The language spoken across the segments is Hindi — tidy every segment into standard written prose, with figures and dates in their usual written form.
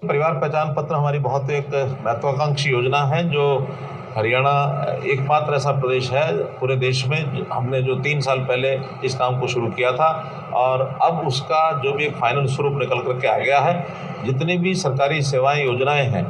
परिवार पहचान पत्र हमारी बहुत एक महत्वाकांक्षी योजना है जो हरियाणा एकमात्र ऐसा प्रदेश है पूरे देश में हमने जो 3 साल पहले इस काम को शुरू किया था और अब उसका जो भी एक फाइनल स्वरूप निकल करके आ गया है। जितनी भी सरकारी सेवाएं योजनाएं हैं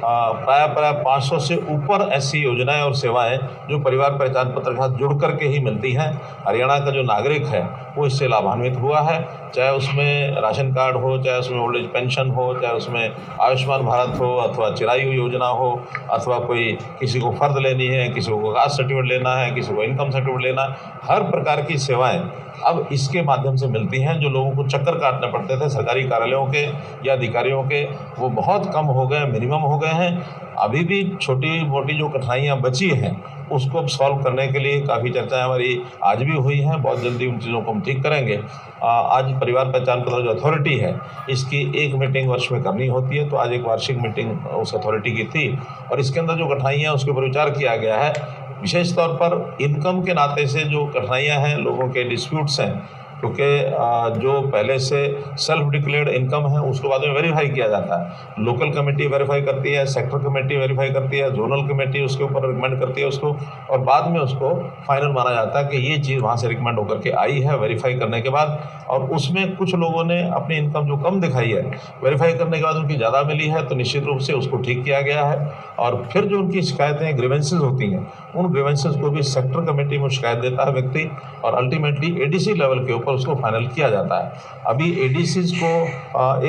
प्राय 500 से ऊपर ऐसी योजनाएं और सेवाएं जो परिवार पहचान पत्र के साथ जुड़ करके ही मिलती हैं। हरियाणा का जो नागरिक है वो इससे लाभान्वित हुआ है, चाहे उसमें राशन कार्ड हो, चाहे उसमें ओल्ड एज पेंशन हो, चाहे उसमें आयुष्मान भारत हो अथवा चिरायु योजना हो, अथवा कोई किसी को फर्द लेनी है, किसी को कास्ट सर्टिफिकेट लेना है, किसी को इनकम सर्टिफिकेट लेना है। हर प्रकार की सेवाएं अब इसके माध्यम से मिलती हैं। जो लोगों को चक्कर काटने पड़ते थे सरकारी कार्यालयों के या अधिकारियों के, वो बहुत कम हो गए, मिनिमम हो गए हैं। अभी भी छोटी मोटी जो कठिनाइयाँ बची हैं उसको अब सॉल्व करने के लिए काफ़ी चर्चाएं हमारी आज भी हुई हैं। बहुत जल्दी उन चीज़ों को हम ठीक करेंगे। आज परिवार पहचान पत्र जो अथॉरिटी है इसकी एक मीटिंग वर्ष में करनी होती है, तो आज एक वार्षिक मीटिंग उस अथॉरिटी की थी और इसके अंदर जो कठिनाइयाँ उसके ऊपर विचार किया गया है। विशेष तौर पर इनकम के नाते से जो कठिनाइयाँ हैं, लोगों के डिस्प्यूट्स हैं, क्योंकि जो पहले से सेल्फ डिक्लेयर्ड इनकम है उसको बाद में वेरीफाई किया जाता है। लोकल कमेटी वेरीफाई करती है, सेक्टर कमेटी वेरीफाई करती है, जोनल कमेटी उसके ऊपर रिकमेंड करती है उसको, और बाद में उसको फाइनल माना जाता है कि ये चीज़ वहाँ से रिकमेंड होकर के आई है वेरीफाई करने के बाद। और उसमें कुछ लोगों ने अपनी इनकम जो कम दिखाई है वेरीफाई करने के बाद उनकी ज़्यादा मिली है, तो निश्चित रूप से उसको ठीक किया गया है। और फिर जो उनकी शिकायतें ग्रीवेंसेस होती हैं उन ग्रीवेंसेस को भी सेक्टर कमेटी में शिकायत देता है व्यक्ति और अल्टीमेटली एडीसी लेवल के ऊपर उसको फाइनल किया जाता है। अभी एडीसीज को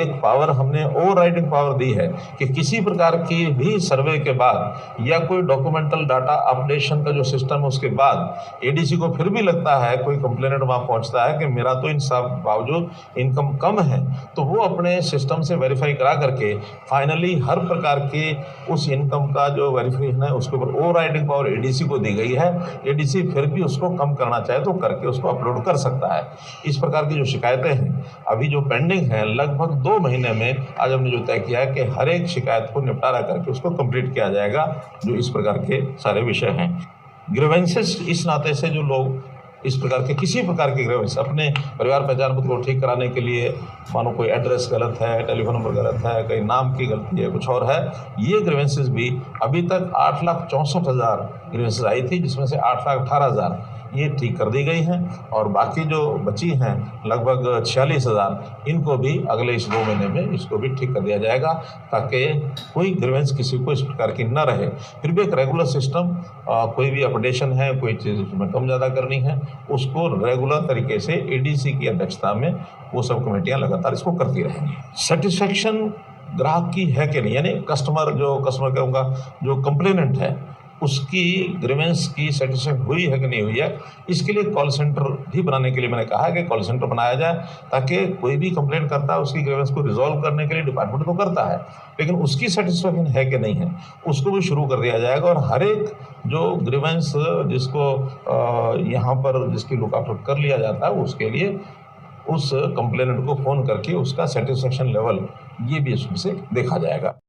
एक पावर हमने ओवरराइडिंग पावर दी है कि किसी प्रकार की भी सर्वे के बाद या कोई डॉक्यूमेंटल डाटा अपडेशन का जो सिस्टम है उसके बाद एडीसी को फिर भी लगता है, कोई कंप्लेनेंट वहाँ पहुँचता है कि मेरा तो इन सब बावजूद इनकम कम है, तो वो अपने सिस्टम से वेरीफाई करा करके फाइनली हर प्रकार की उस इनकम का जो वेरिफिकेशन है उसके ऊपर ओवरराइडिंग पावर एडीसी को दी गई है। एडीसी फिर भी उसको कम करना चाहे तो करके उसको अपलोड कर सकता है। इस प्रकार की जो शिकायतें हैं अभी जो पेंडिंग हैं लगभग 2 महीने में आज हमने जो तय किया है कि हर एक शिकायत को निपटारा करके उसको कंप्लीट किया जाएगा। जो इस प्रकार के सारे विषय हैं ग्रीवेंसेस, इस नाते से जो लोग इस प्रकार के किसी प्रकार के ग्रीवेंस अपने परिवार पहचान पत्र को ठीक कराने के लिए, मानो कोई एड्रेस गलत है, टेलीफोन नंबर गलत है, कहीं नाम की गलती है, कुछ और है, ये ग्रीवेंसेस भी अभी तक 8,64,000 ग्रीवेंसेस आई थी, जिसमें से 8,18,000 ये ठीक कर दी गई हैं और बाकी जो बची हैं लगभग 46,000 इनको भी अगले इस 2 महीने में इसको भी ठीक कर दिया जाएगा ताकि कोई ग्रीवेंस किसी को इस प्रकार की न रहे। फिर भी एक रेगुलर सिस्टम, कोई भी अपडेशन है, कोई चीज़ उसमें कम ज़्यादा करनी है, उसको रेगुलर तरीके से एडीसी की अध्यक्षता में वो सब कमेटियाँ लगातार इसको करती रहेंगी। सेटिस्फेक्शन ग्राहक की है कि नहीं, यानी कस्टमर कहूँगा जो कंप्लेनेंट है उसकी ग्रीवेंस की सेटिस्फेक्शन हुई है कि नहीं हुई है, इसके लिए कॉल सेंटर भी बनाने के लिए मैंने कहा है कि कॉल सेंटर बनाया जाए ताकि कोई भी कंप्लेंट करता है उसकी ग्रीवेंस को रिजॉल्व करने के लिए डिपार्टमेंट तो करता है, लेकिन उसकी सेटिस्फेक्शन है कि नहीं है उसको भी शुरू कर दिया जाएगा। और हर एक जो ग्रीवेंस जिसको यहाँ पर जिसकी लुक आउट कर लिया जाता है उसके लिए उस कंप्लेनेंट को फ़ोन करके उसका सेटिस्फेक्शन लेवल ये भी उसमें से देखा जाएगा।